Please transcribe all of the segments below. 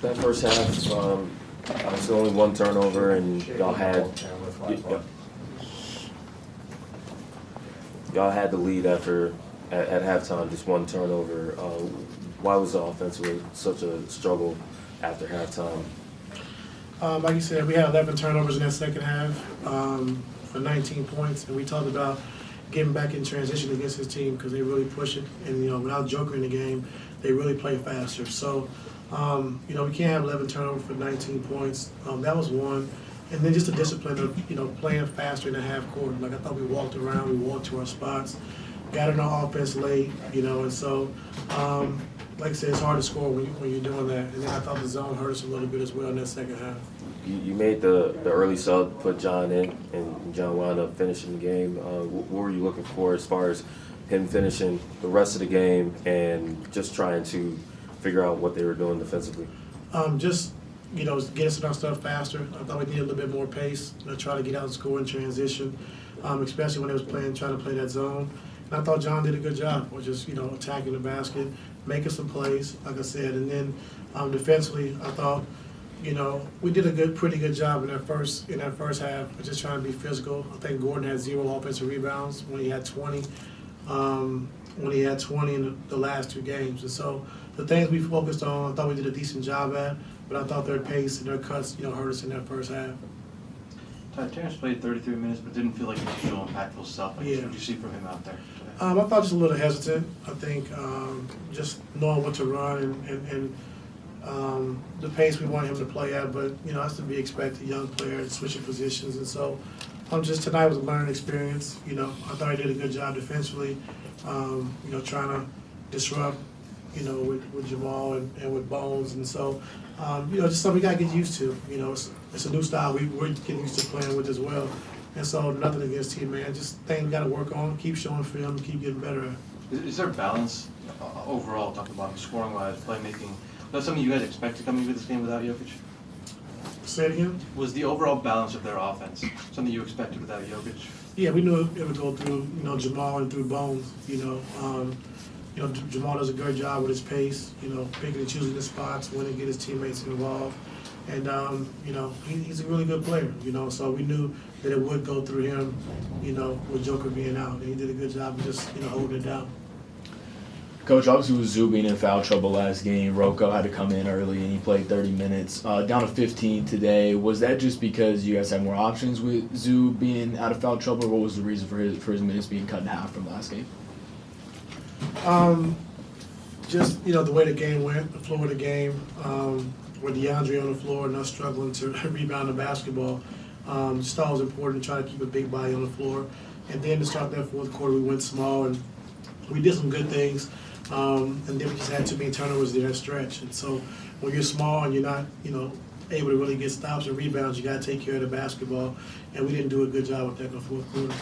That first half, obviously only one turnover, and y'all had the lead at halftime, just one turnover. Why was the offensive such a struggle after halftime? Like you said, we had 11 turnovers in that second half for 19 points, and we talked about getting back in transition against this team because they really push it, and without Joker in the game, they really play faster. So, we can't have 11 turnovers for 19 points. That was one, and then just the discipline of playing faster in the half court. Like I thought we walked around, we walked to our spots, got in our offense late, and so. Like I said, it's hard to score when you're doing that. And then I thought the zone hurt us a little bit as well in that second half. You made the early sub, put John in, and John wound up finishing the game. What were you looking for as far as him finishing the rest of the game and just trying to figure out what they were doing defensively? Get us in our stuff faster. I thought we needed a little bit more pace, try to get out and score in transition, especially when they was trying to play that zone. And I thought John did a good job of just, attacking the basket, making some plays, like I said. And then defensively, I thought, we did a pretty good job in that first half of just trying to be physical. I think Gordon had 0 offensive rebounds when he had 20. In the last 2 games. And so the things we focused on, I thought we did a decent job at, but I thought their pace and their cuts, hurt us in that first half. Terrence played 33 minutes, but didn't feel like he was showing impactful stuff. What did you see from him out there today? I thought just a little hesitant. I think just knowing what to run and the pace we want him to play at, but that's to be expected. Young player switching positions, and so tonight was a learning experience. I thought he did a good job defensively. Trying to disrupt. With Jamal and with Bones, and so just something we gotta get used to. It's a new style we're getting used to playing with as well. And so nothing against him, man. Just things we got to work on, keep showing film, and keep getting better at. Is there balance overall, talking about scoring-wise, playmaking? That's something you guys expected coming into this game without Jokic? Say it again? Was the overall balance of their offense something you expected without Jokic? Yeah, we knew it would go through, Jamal and through Bones, Jamal does a great job with his pace, picking and choosing the spots, when to get his teammates involved. And, he's a really good player, so we knew that it would go through him, with Joker being out. And he did a good job of just, holding it down. Coach, obviously with Zoo being in foul trouble last game, Rocco had to come in early and he played 30 minutes. Down to 15 today. Was that just because you guys had more options with Zoo being out of foul trouble, or what was the reason for his minutes being cut in half from last game? Just, the way the game went, the flow of the game, with DeAndre on the floor and us struggling to rebound the basketball. Just thought it was important to try to keep a big body on the floor. And then to start that fourth quarter, we went small and we did some good things. And then we just had too many turnovers in that stretch. And so when you're small and you're not, able to really get stops and rebounds, you got to take care of the basketball. And we didn't do a good job with that in the fourth quarter.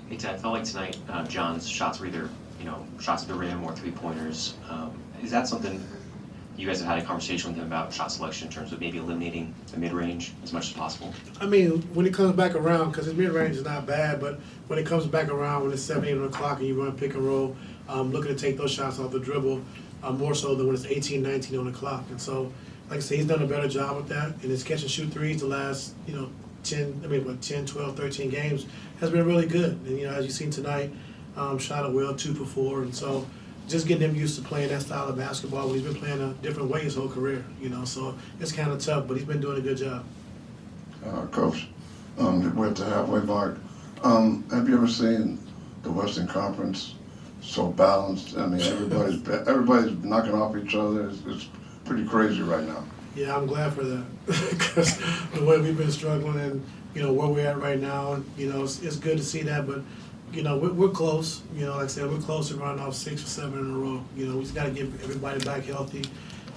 Hey, Ted, I felt like tonight John's shots were either, shots at the rim or 3-pointers. Is that something you guys have had a conversation with him about shot selection in terms of maybe eliminating the mid-range as much as possible? I mean, when it comes back around, because his mid-range is not bad, but when it comes back around, when it's 7, 8 o'clock and you run pick and roll, looking to take those shots off the dribble, more so than when it's 18, 19 on the clock. And so, like I said, he's done a better job with that. And his catch and shoot threes the last, 10, 12, 13 games has been really good. And, as you've seen tonight, shot it well, 2 for 4. And so just getting him used to playing that style of basketball when he's been playing a different way his whole career, so it's kind of tough, but he's been doing a good job. Coach, we're at the halfway mark. Have you ever seen the Western Conference so balanced? I mean, everybody's knocking off each other. It's pretty crazy right now. Yeah, I'm glad for that because the way we've been struggling and, where we're at right now, and, it's good to see that, but we're close. Like I said, we're close to running off 6 or 7 in a row. We just got to get everybody back healthy,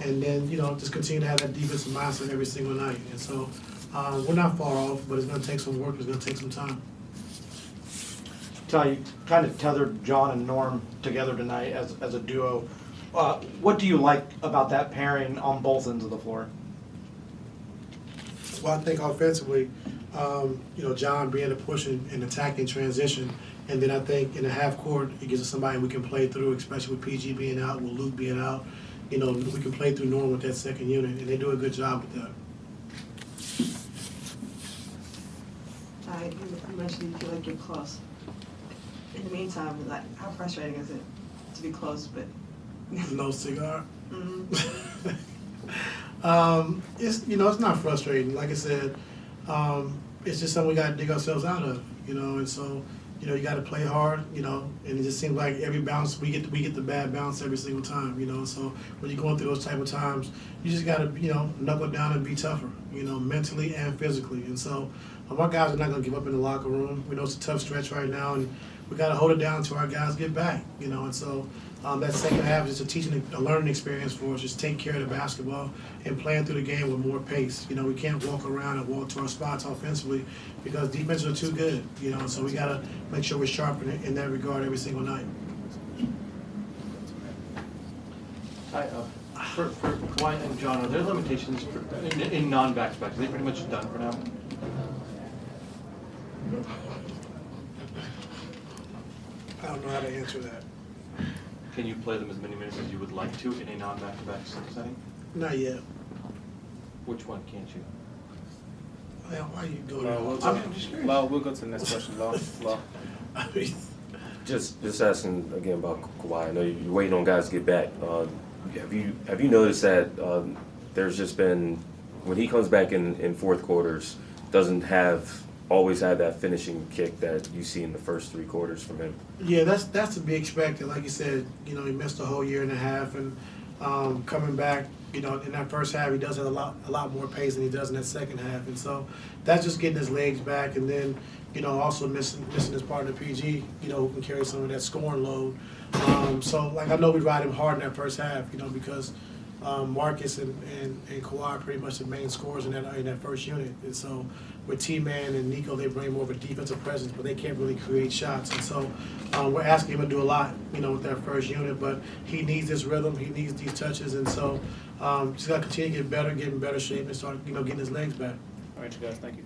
and then just continue to have that defensive mindset every single night. And so we're not far off, but it's going to take some work. It's going to take some time. Ty, you kind of tethered John and Norm together tonight as a duo. What do you like about that pairing on both ends of the floor? Well, I think offensively, John being a push and attacking transition. And then I think in the half court, it gives us somebody we can play through, especially with PG being out, with Luke being out. we can play through Norm with that second unit, and they do a good job with that. You mentioned you feel like you're close. In the meantime, like, how frustrating is it to be close, but No cigar. Mhm. It's not frustrating. Like I said, it's just something we got to dig ourselves out of, and so, you got to play hard, and it just seems like every bounce, we get the bad bounce every single time, so when you're going through those type of times, you just got to, knuckle down and be tougher, mentally and physically. And so our guys are not going to give up in the locker room. We know it's a tough stretch right now, and we got to hold it down until our guys get back, and so that second half is a learning experience for us. Just take care of the basketball and playing through the game with more pace. We can't walk around and walk to our spots offensively because defenses are too good, and so we got to make sure we're sharp in that regard every single night. For Kawhi and John, are there limitations in non-back-to-backs? Are they pretty much done for now? I don't know how to answer that. Can you play them as many minutes as you would like to in a non-back-to-back setting? Not yet. Which one can't you? Well, why you go I'm just curious. Law, we'll go to the next question. Law. I mean, Just asking again about Kawhi. I know you're waiting on guys to get back. Have you noticed that there's just been, when he comes back in fourth quarters, doesn't always have that finishing kick that you see in the first three quarters from him? Yeah, that's to be expected. Like you said, he missed a whole year and a half, and coming back, in that first half, he does have a lot more pace than he does in that second half, and so that's just getting his legs back, and then also missing his partner PG, who can carry some of that scoring load. So I know we ride him hard in that first half, because Marcus and Kawhi are pretty much the main scorers in that first unit, and so with T-Man and Nico, they bring more of a defensive presence, but they can't really create shots, and so we're asking him to do a lot, with that first unit, but he needs this rhythm, he needs these touches, and so he's got to continue to get in better shape and start, getting his legs back. All right, you guys. Thank you.